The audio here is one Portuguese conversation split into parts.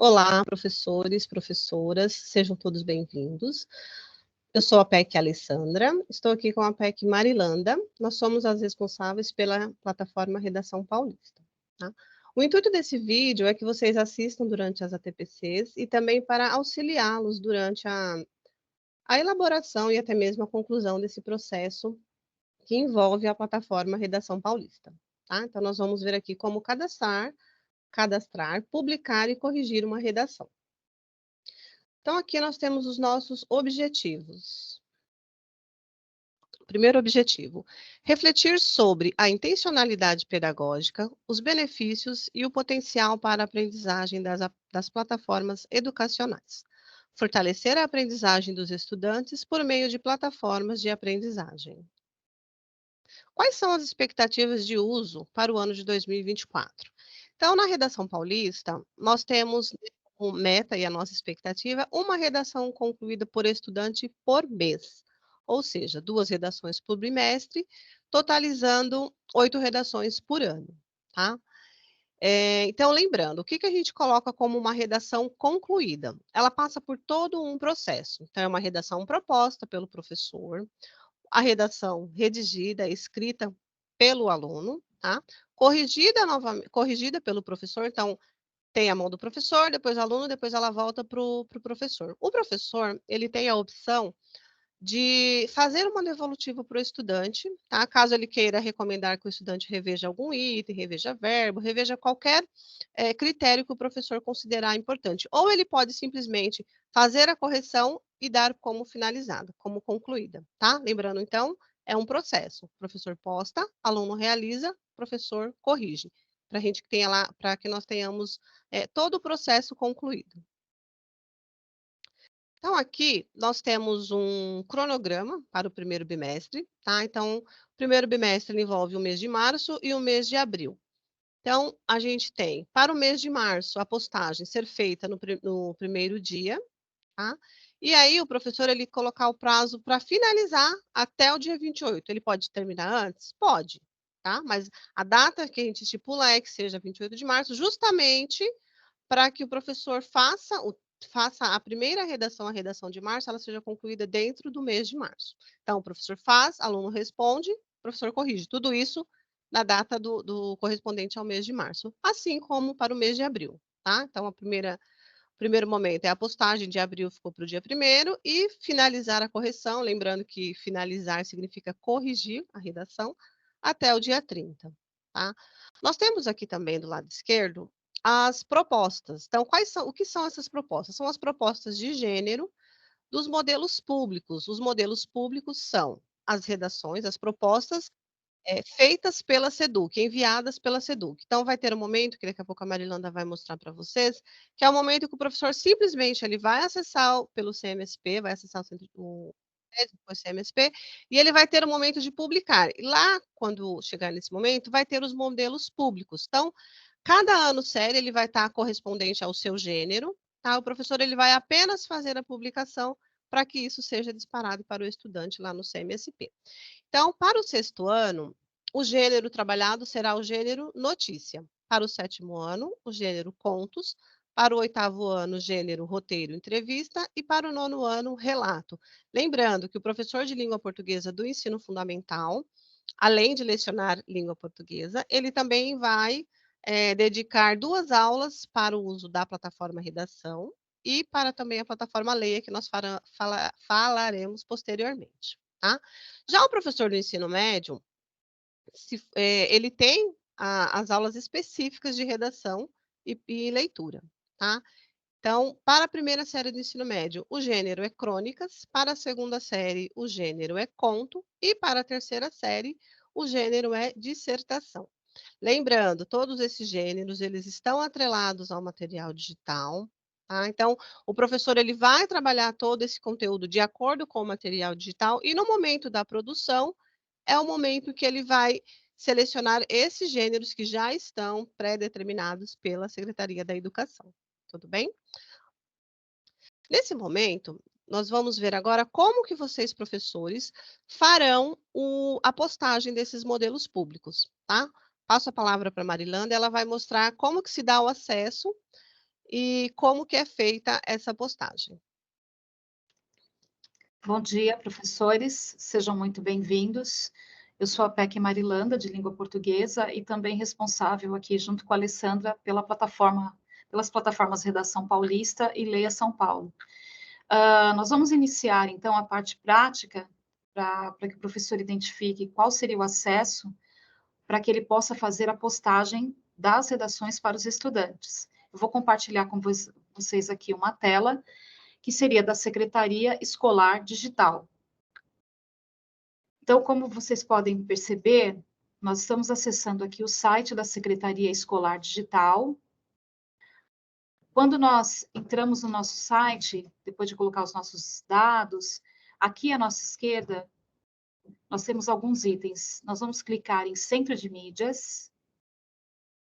Olá, professores, professoras, sejam todos bem-vindos. Eu sou a PEC Alessandra, estou aqui com a PEC Marilanda, nós somos as responsáveis pela plataforma Redação Paulista. Tá? O intuito desse vídeo é que vocês assistam durante as ATPCs e também para auxiliá-los durante a elaboração e até mesmo a conclusão desse processo que envolve a plataforma Redação Paulista. Tá? Então, nós vamos ver aqui como cadastrar, publicar e corrigir uma redação. Então, aqui nós temos os nossos objetivos. Primeiro objetivo: refletir sobre a intencionalidade pedagógica, os benefícios e o potencial para a aprendizagem das plataformas educacionais. Fortalecer a aprendizagem dos estudantes por meio de plataformas de aprendizagem. Quais são as expectativas de uso para o ano de 2024? Então, na Redação Paulista, nós temos como meta e a nossa expectativa uma redação concluída por estudante por mês, ou seja, 2 redações por bimestre, totalizando 8 redações por ano, tá? Então, lembrando, o que a gente coloca como uma redação concluída? Ela passa por todo um processo. Então, é uma redação proposta pelo professor, a redação redigida, escrita pelo aluno, tá? Corrigida pelo professor, então tem a mão do professor, depois o aluno, depois ela volta para o professor. O professor, ele tem a opção de fazer uma devolutiva para o estudante, tá? Caso ele queira recomendar que o estudante reveja algum item, reveja verbo, reveja qualquer critério que o professor considerar importante. Ou ele pode simplesmente fazer a correção e dar como finalizada, como concluída, tá? Lembrando, então, é um processo. O professor posta, aluno realiza, professor corrige, para a gente que tenha lá, para que nós tenhamos todo o processo concluído. Então, aqui nós temos um cronograma para o primeiro bimestre, tá? Então, o primeiro bimestre envolve o mês de março e o mês de abril. Então, a gente tem, para o mês de março, a postagem ser feita no primeiro dia, tá? E aí, o professor, ele colocar o prazo para finalizar até o dia 28. Ele pode terminar antes? Pode, tá? Mas a data que a gente estipula é que seja 28 de março, justamente para que o professor faça a primeira redação, a redação de março, ela seja concluída dentro do mês de março. Então, o professor faz, aluno responde, o professor corrige. Tudo isso na data do correspondente ao mês de março, assim como para o mês de abril, tá? Então, o primeiro momento é a postagem de abril, ficou para o dia 1º, e finalizar a correção, lembrando que finalizar significa corrigir a redação, até o dia 30, tá? Nós temos aqui também do lado esquerdo as propostas. Então, o que são essas propostas? São as propostas de gênero dos modelos públicos. Os modelos públicos são as redações, as propostas feitas pela SEDUC, enviadas pela SEDUC. Então, vai ter um momento, que daqui a pouco a Marilanda vai mostrar para vocês, que é o momento que o professor simplesmente ele vai acessar pelo CMSP, vai acessar o depois CMSP, e ele vai ter o momento de publicar. E lá, quando chegar nesse momento, vai ter os modelos públicos. Então, cada ano série ele vai estar correspondente ao seu gênero, tá? O professor ele vai apenas fazer a publicação para que isso seja disparado para o estudante lá no CMSP. Então, para o 6º ano, o gênero trabalhado será o gênero notícia. Para o 7º ano, o gênero contos. Para o 8º ano, o gênero roteiro entrevista. E para o 9º ano, relato. Lembrando que o professor de língua portuguesa do ensino fundamental, além de lecionar língua portuguesa, ele também vai dedicar 2 aulas para o uso da plataforma Redação e para também a plataforma Leia, que nós falaremos posteriormente, tá? Já o professor do ensino médio, ele tem as aulas específicas de redação e leitura, tá? Então, para a primeira série do ensino médio, o gênero é crônicas, para a segunda série, o gênero é conto, e para a terceira série, o gênero é dissertação. Lembrando, todos esses gêneros, eles estão atrelados ao material digital, tá? Então, o professor ele vai trabalhar todo esse conteúdo de acordo com o material digital, e no momento da produção, é o momento que ele vai selecionar esses gêneros que já estão pré-determinados pela Secretaria da Educação. Tudo bem? Nesse momento, nós vamos ver agora como que vocês, professores, farão a postagem desses modelos públicos, tá? Passo a palavra para a Marilanda, ela vai mostrar como que se dá o acesso e como que é feita essa postagem. Bom dia, professores, sejam muito bem-vindos. Eu sou a PEC Marilanda, de Língua Portuguesa, e também responsável aqui, junto com a Alessandra, pelas plataformas Redação Paulista e Leia São Paulo. Nós vamos iniciar, então, a parte prática, para que o professor identifique qual seria o acesso para que ele possa fazer a postagem das redações para os estudantes. Eu vou compartilhar com vocês aqui uma tela, que seria da Secretaria Escolar Digital. Então, como vocês podem perceber, nós estamos acessando aqui o site da Secretaria Escolar Digital. Quando nós entramos no nosso site, depois de colocar os nossos dados, aqui à nossa esquerda, nós temos alguns itens. Nós vamos clicar em Centro de Mídias,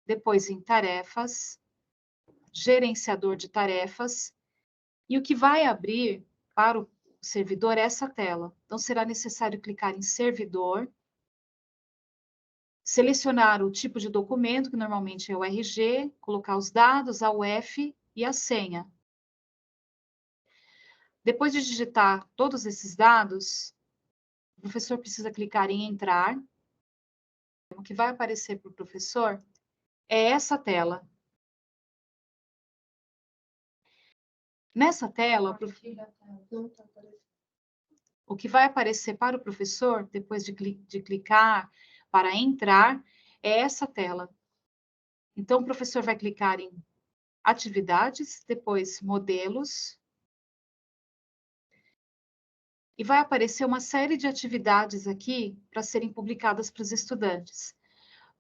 depois em Tarefas, Gerenciador de Tarefas, e o que vai abrir para o servidor é essa tela. Então, será necessário clicar em Servidor, selecionar o tipo de documento, que normalmente é o RG, colocar os dados, a UF e a senha. Depois de digitar todos esses dados, o professor precisa clicar em Entrar. O que vai aparecer para o professor é essa tela. Nessa tela, o que vai aparecer para o professor, depois de clicar para entrar, é essa tela. Então, o professor vai clicar em Atividades, depois Modelos, e vai aparecer uma série de atividades aqui para serem publicadas para os estudantes.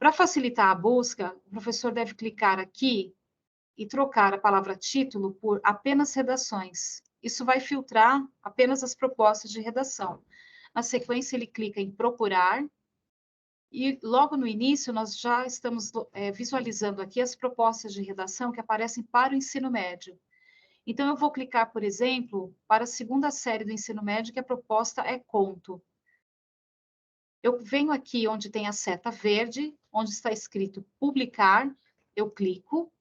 Para facilitar a busca, o professor deve clicar aqui e trocar a palavra título por apenas redações. Isso vai filtrar apenas as propostas de redação. Na sequência, ele clica em procurar, e logo no início nós já estamos visualizando aqui as propostas de redação que aparecem para o ensino médio. Então, eu vou clicar, por exemplo, para a segunda série do ensino médio, que a proposta é conto. Eu venho aqui onde tem a seta verde, onde está escrito publicar, eu clico.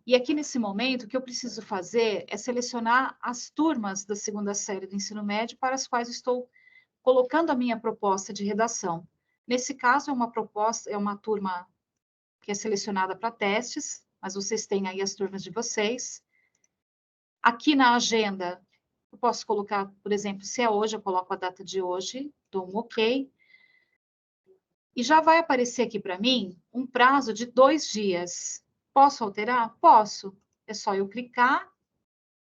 E aqui nesse momento, o que eu preciso fazer é selecionar as turmas da segunda série do ensino médio para as quais estou colocando a minha proposta de redação. Nesse caso, é uma turma que é selecionada para testes, mas vocês têm aí as turmas de vocês. Aqui na agenda, eu posso colocar, por exemplo, se é hoje, eu coloco a data de hoje, dou um OK. E já vai aparecer aqui para mim um prazo de 2 dias. Posso alterar? Posso. É só eu clicar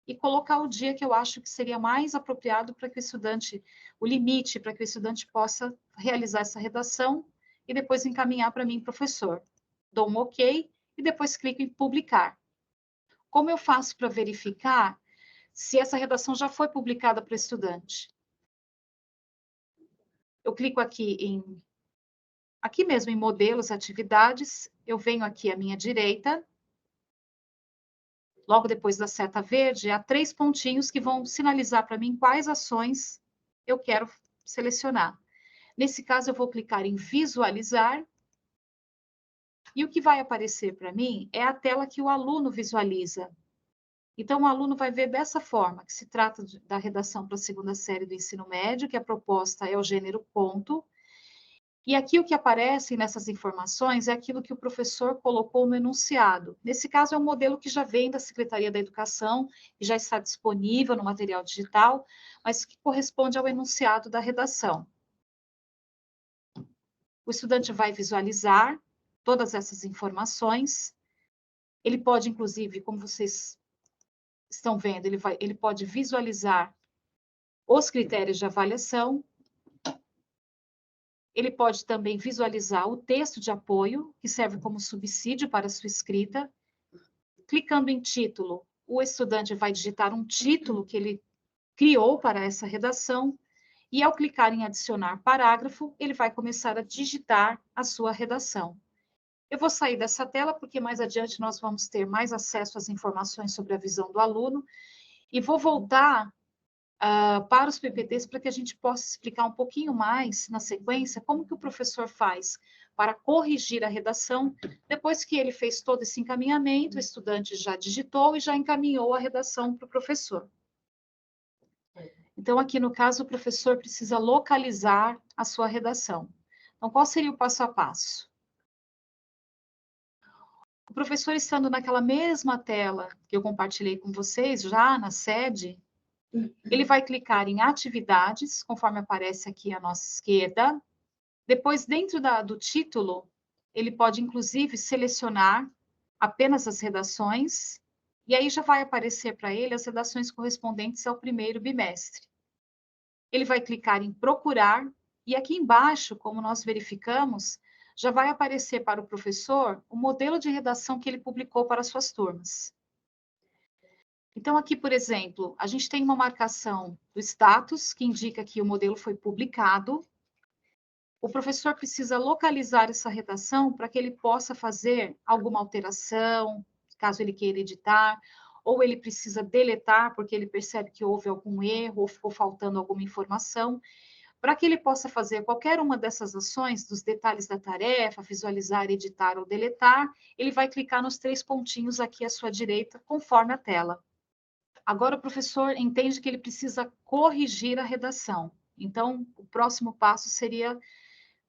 e colocar o dia que eu acho que seria mais apropriado para que o estudante, o limite para que o estudante possa realizar essa redação e depois encaminhar para mim, professor. Dou um OK e depois clico em publicar. Como eu faço para verificar se essa redação já foi publicada para o estudante? Eu clico aqui mesmo em modelos, atividades, eu venho aqui à minha direita, logo depois da seta verde, há 3 pontinhos que vão sinalizar para mim quais ações eu quero selecionar. Nesse caso, eu vou clicar em visualizar, e o que vai aparecer para mim é a tela que o aluno visualiza. Então, o aluno vai ver dessa forma, que se trata da redação para a segunda série do ensino médio, que a proposta é o gênero conto, e aqui o que aparece nessas informações é aquilo que o professor colocou no enunciado. Nesse caso, é um modelo que já vem da Secretaria da Educação e já está disponível no material digital, mas que corresponde ao enunciado da redação. O estudante vai visualizar todas essas informações. Ele pode, inclusive, como vocês estão vendo, ele pode visualizar os critérios de avaliação. Ele pode também visualizar o texto de apoio, que serve como subsídio para a sua escrita. Clicando em título, o estudante vai digitar um título que ele criou para essa redação, e ao clicar em adicionar parágrafo, ele vai começar a digitar a sua redação. Eu vou sair dessa tela, porque mais adiante nós vamos ter mais acesso às informações sobre a visão do aluno, e vou voltar para os PPTs, para que a gente possa explicar um pouquinho mais, na sequência, como que o professor faz para corrigir a redação. Depois que ele fez todo esse encaminhamento, o estudante já digitou e já encaminhou a redação para o professor. Então, aqui no caso, o professor precisa localizar a sua redação. Então, qual seria o passo a passo? O professor estando naquela mesma tela que eu compartilhei com vocês, já na sede, ele vai clicar em atividades, conforme aparece aqui à nossa esquerda. Depois, dentro do título, ele pode, inclusive, selecionar apenas as redações, e aí já vai aparecer para ele as redações correspondentes ao primeiro bimestre. Ele vai clicar em procurar, e aqui embaixo, como nós verificamos, já vai aparecer para o professor o modelo de redação que ele publicou para as suas turmas. Então, aqui, por exemplo, a gente tem uma marcação do status, que indica que o modelo foi publicado. O professor precisa localizar essa redação para que ele possa fazer alguma alteração, caso ele queira editar, ou ele precisa deletar, porque ele percebe que houve algum erro, ou ficou faltando alguma informação. Para que ele possa fazer qualquer uma dessas ações, dos detalhes da tarefa, visualizar, editar ou deletar, ele vai clicar nos 3 pontinhos aqui à sua direita, conforme a tela. Agora, o professor entende que ele precisa corrigir a redação. Então, o próximo passo seria,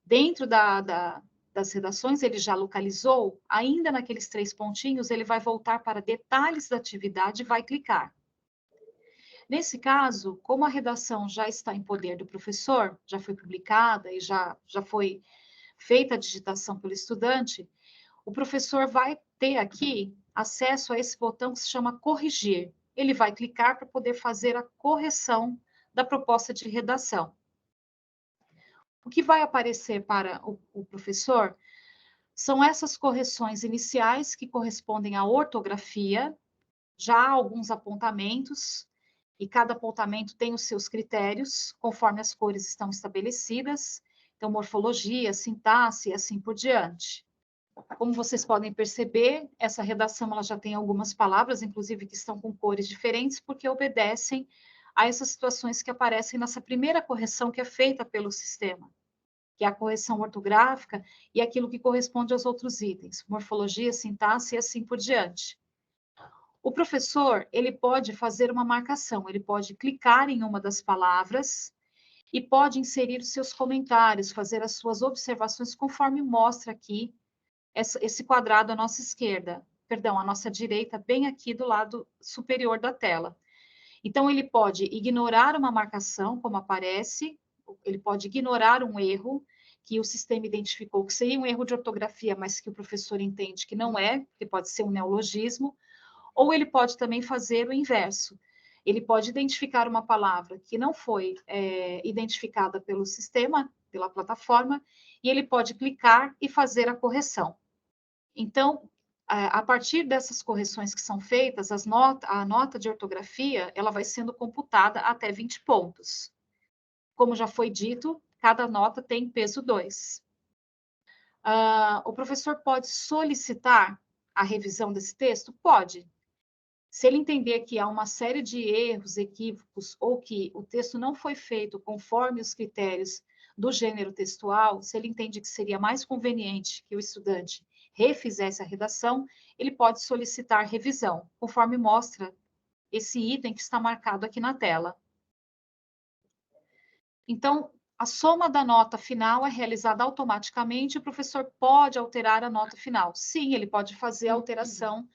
dentro das redações, ele já localizou, ainda naqueles 3 pontinhos, ele vai voltar para detalhes da atividade e vai clicar. Nesse caso, como a redação já está em poder do professor, já foi publicada e já foi feita a digitação pelo estudante, o professor vai ter aqui acesso a esse botão que se chama corrigir. Ele vai clicar para poder fazer a correção da proposta de redação. O que vai aparecer para o professor são essas correções iniciais que correspondem à ortografia, já há alguns apontamentos, e cada apontamento tem os seus critérios, conforme as cores estão estabelecidas, então morfologia, sintaxe e assim por diante. Como vocês podem perceber, essa redação ela já tem algumas palavras, inclusive que estão com cores diferentes, porque obedecem a essas situações que aparecem nessa primeira correção que é feita pelo sistema, que é a correção ortográfica e aquilo que corresponde aos outros itens, morfologia, sintaxe e assim por diante. O professor, ele pode fazer uma marcação, ele pode clicar em uma das palavras e pode inserir os seus comentários, fazer as suas observações, conforme mostra aqui esse quadrado à nossa esquerda, perdão, à nossa direita, bem aqui do lado superior da tela. Então, ele pode ignorar uma marcação, como aparece, ele pode ignorar um erro que o sistema identificou que seria um erro de ortografia, mas que o professor entende que não é, que pode ser um neologismo, ou ele pode também fazer o inverso. Ele pode identificar uma palavra que não foi identificada pelo sistema, pela plataforma, e ele pode clicar e fazer a correção. Então, a partir dessas correções que são feitas, a nota de ortografia ela vai sendo computada até 20 pontos. Como já foi dito, cada nota tem peso 2. O professor pode solicitar a revisão desse texto? Pode. Se ele entender que há uma série de erros, equívocos, ou que o texto não foi feito conforme os critérios do gênero textual, se ele entende que seria mais conveniente que o estudante refizesse a redação, ele pode solicitar revisão, conforme mostra esse item que está marcado aqui na tela. Então, a soma da nota final é realizada automaticamente, o professor pode alterar a nota final. Sim, ele pode fazer a alteração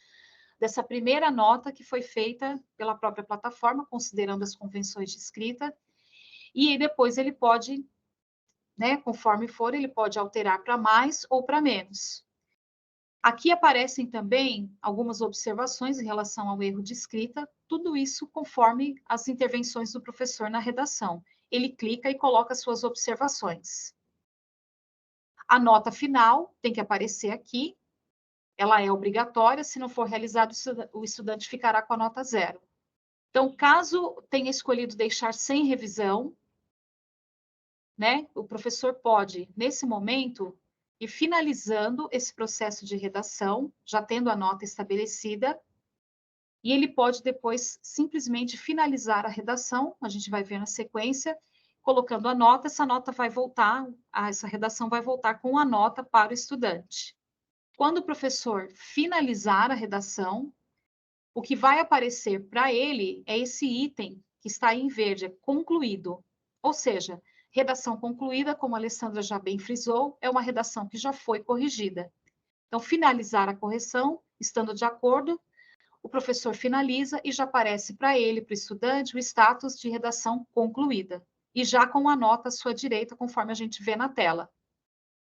dessa primeira nota que foi feita pela própria plataforma, considerando as convenções de escrita, e depois ele pode, conforme for, ele pode alterar para mais ou para menos. Aqui aparecem também algumas observações em relação ao erro de escrita, tudo isso conforme as intervenções do professor na redação. Ele clica e coloca suas observações. A nota final tem que aparecer aqui, ela é obrigatória, se não for realizado, o estudante ficará com a nota 0. Então, caso tenha escolhido deixar sem revisão, o professor pode, nesse momento, ir finalizando esse processo de redação, já tendo a nota estabelecida, e ele pode depois simplesmente finalizar a redação, a gente vai ver na sequência, colocando a nota, essa nota vai voltar, essa redação vai voltar com a nota para o estudante. Quando o professor finalizar a redação, o que vai aparecer para ele é esse item que está aí em verde, é concluído. Ou seja, redação concluída, como a Alessandra já bem frisou, é uma redação que já foi corrigida. Então, finalizar a correção, estando de acordo, o professor finaliza e já aparece para ele, para o estudante, o status de redação concluída. E já com a nota à sua direita, conforme a gente vê na tela.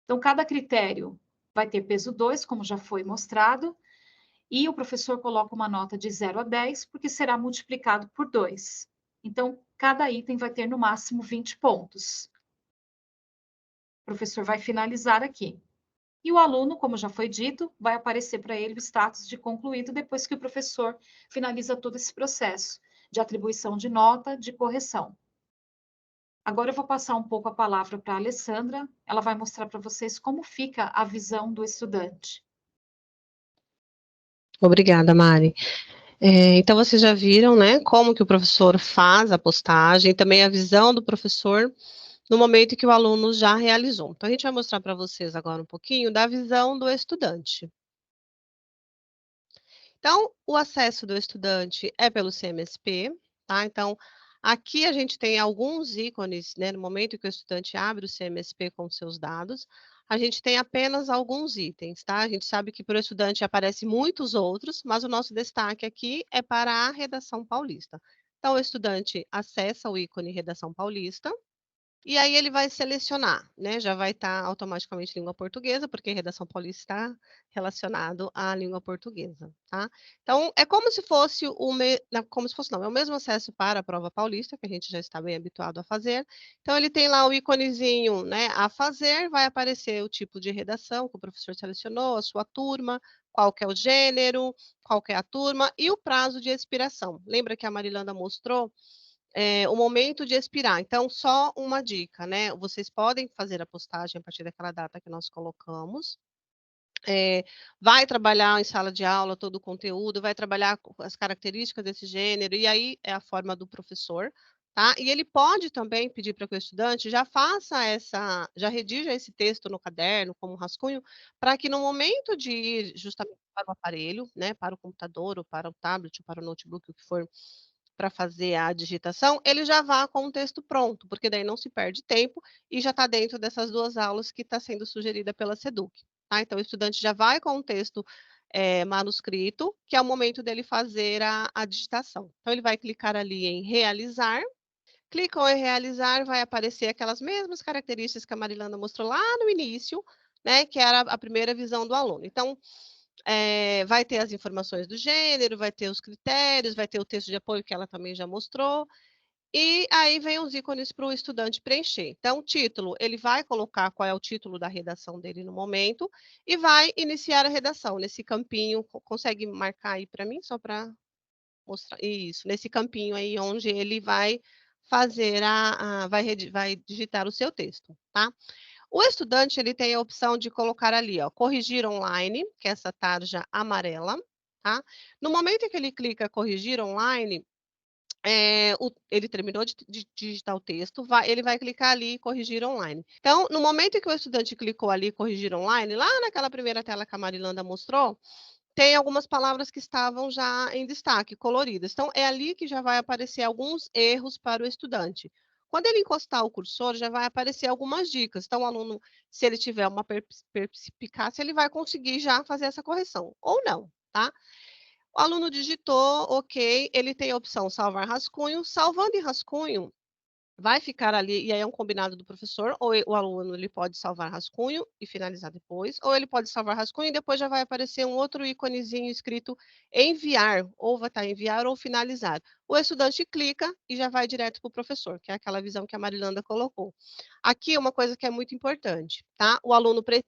Então, cada critério vai ter peso 2, como já foi mostrado, e o professor coloca uma nota de 0 a 10, porque será multiplicado por 2. Então, cada item vai ter no máximo 20 pontos. O professor vai finalizar aqui. E o aluno, como já foi dito, vai aparecer para ele o status de concluído depois que o professor finaliza todo esse processo de atribuição de nota, de correção. Agora eu vou passar um pouco a palavra para a Alessandra, ela vai mostrar para vocês como fica a visão do estudante. Obrigada, Mari. Então, vocês já viram, né, como que o professor faz a postagem, também a visão do professor no momento que o aluno já realizou. Então, a gente vai mostrar para vocês agora um pouquinho da visão do estudante. Então, o acesso do estudante é pelo CMSP, tá? Então, aqui a gente tem alguns ícones, né? No momento que o estudante abre o CMSP com seus dados, a gente tem apenas alguns itens, tá? A gente sabe que para o estudante aparecem muitos outros, mas o nosso destaque aqui é para a Redação Paulista. Então, o estudante acessa o ícone Redação Paulista, e aí ele vai selecionar, né, já vai estar automaticamente língua portuguesa, porque redação paulista está relacionado à língua portuguesa, tá? Então, é como se fosse como se fosse não, é o mesmo acesso para a prova paulista, que a gente já está bem habituado a fazer. Então, ele tem lá o íconezinho, né, a fazer, vai aparecer o tipo de redação que o professor selecionou, a sua turma, qual que é o gênero, qual que é a turma e o prazo de expiração. Lembra que a Marilanda mostrou o momento de expirar. Então, só uma dica, né? Vocês podem fazer a postagem a partir daquela data que nós colocamos. Vai trabalhar em sala de aula todo o conteúdo, vai trabalhar as características desse gênero, e aí é a forma do professor, tá? E ele pode também pedir para que o estudante já redija esse texto no caderno, como um rascunho, para que no momento de ir justamente para o aparelho, né, para o computador, ou para o tablet, ou para o notebook, o que for, para fazer a digitação, ele já vá com o texto pronto, porque daí não se perde tempo e já está dentro dessas 2 aulas que está sendo sugerida pela SEDUC, tá? Então o estudante já vai com o texto, manuscrito, que é o momento dele fazer a digitação. Então ele vai clicar ali em realizar, clicou em realizar, vai aparecer aquelas mesmas características que a Marilanda mostrou lá no início, né, que era a primeira visão do aluno. Então, vai ter as informações do gênero, vai ter os critérios, vai ter o texto de apoio que ela também já mostrou, e aí vem os ícones para o estudante preencher. Então, o título, ele vai colocar qual é o título da redação dele no momento e vai iniciar a redação. Nesse campinho, consegue marcar aí para mim, só para mostrar? Isso, nesse campinho aí onde ele vai fazer vai digitar o seu texto, tá? O estudante, ele tem a opção de colocar ali, ó, corrigir online, que é essa tarja amarela, tá? No momento em que ele clica corrigir online, ele terminou de digitar o texto, ele vai clicar ali corrigir online. Então, no momento em que o estudante clicou ali corrigir online, lá naquela primeira tela que a Marilanda mostrou, tem algumas palavras que estavam já em destaque, coloridas. Então, é ali que já vai aparecer alguns erros para o estudante. Quando ele encostar o cursor, já vai aparecer algumas dicas. Então, o aluno, se ele tiver uma perspicácia, ele vai conseguir já fazer essa correção, ou não, tá? O aluno digitou, ok, ele tem a opção salvar rascunho. Salvando em rascunho, vai ficar ali, e aí é um combinado do professor, ou o aluno ele pode salvar rascunho e finalizar depois, ou ele pode salvar rascunho e depois já vai aparecer um outro íconezinho escrito enviar, ou vai estar enviar ou finalizar. O estudante clica e já vai direto para o professor, que é aquela visão que a Marilanda colocou. Aqui uma coisa que é muito importante, tá? O aluno precisa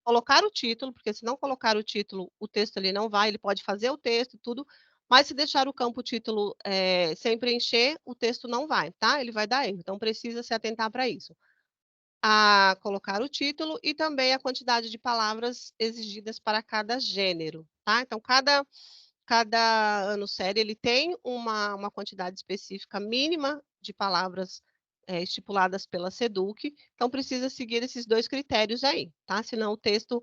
colocar o título, porque se não colocar o título, o texto ele não vai, ele pode fazer o texto e tudo, mas se deixar o campo título, sem preencher, o texto não vai, tá? Ele vai dar erro, então precisa se atentar para isso. A colocar o título e também a quantidade de palavras exigidas para cada gênero, tá? Então cada ano série ele tem uma quantidade específica mínima de palavras estipuladas pela SEDUC, então precisa seguir esses 2 critérios aí, tá, senão o texto,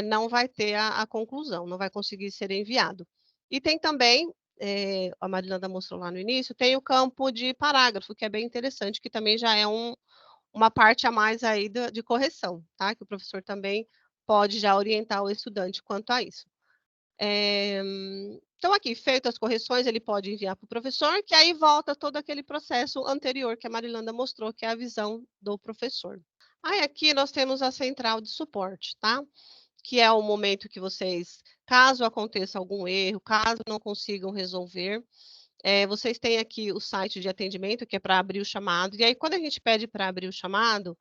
não vai ter a conclusão, não vai conseguir ser enviado. E tem também, a Marilanda mostrou lá no início, tem o campo de parágrafo, que é bem interessante, que também já é uma parte a mais aí de correção, tá, que o professor também pode já orientar o estudante quanto a isso. Então aqui, feitas as correções, ele pode enviar para o professor, que aí volta todo aquele processo anterior que a Marilanda mostrou, que é a visão do professor. Aí aqui nós temos a central de suporte, tá? Que é o momento que vocês, caso aconteça algum erro, caso não consigam resolver, vocês têm aqui o site de atendimento, que é para abrir o chamado, e aí quando a gente pede para abrir o chamado,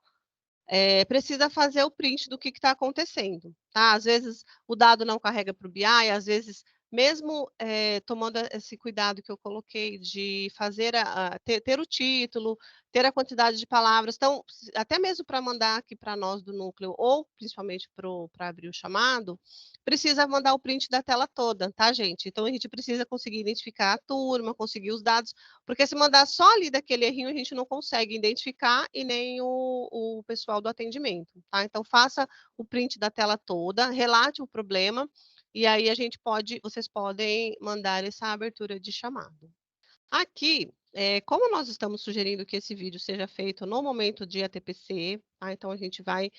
precisa fazer o print do que está acontecendo, tá? Às vezes o dado não carrega para o BI, às vezes, mesmo tomando esse cuidado que eu coloquei de fazer ter o título, ter a quantidade de palavras, então, até mesmo para mandar aqui para nós do núcleo, ou principalmente para abrir o chamado, precisa mandar o print da tela toda, tá, gente? Então a gente precisa conseguir identificar a turma, conseguir os dados, porque se mandar só ali daquele errinho, a gente não consegue identificar e nem o pessoal do atendimento, tá? Então faça o print da tela toda, relate o problema, e aí vocês podem mandar essa abertura de chamado. Aqui, como nós estamos sugerindo que esse vídeo seja feito no momento de ATPC, tá? Então a gente vai,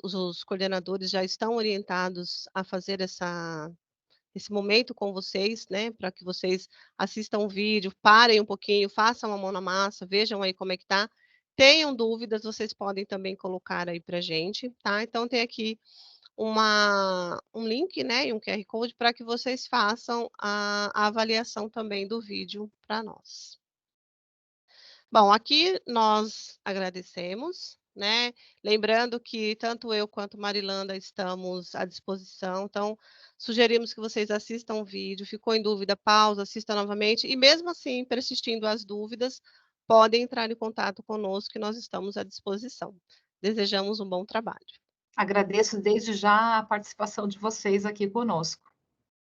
os coordenadores já estão orientados a fazer esse momento com vocês, né, para que vocês assistam o vídeo, parem um pouquinho, façam a mão na massa, vejam aí como é que tá. Tenham dúvidas, vocês podem também colocar aí para gente, tá? Então tem aqui um link, né, e um QR Code para que vocês façam a avaliação também do vídeo para nós. Bom, aqui nós agradecemos, né, lembrando que tanto eu quanto Marilanda estamos à disposição, então sugerimos que vocês assistam o vídeo, ficou em dúvida, pausa, assista novamente e mesmo assim, persistindo as dúvidas, podem entrar em contato conosco que nós estamos à disposição. Desejamos um bom trabalho. Agradeço desde já a participação de vocês aqui conosco.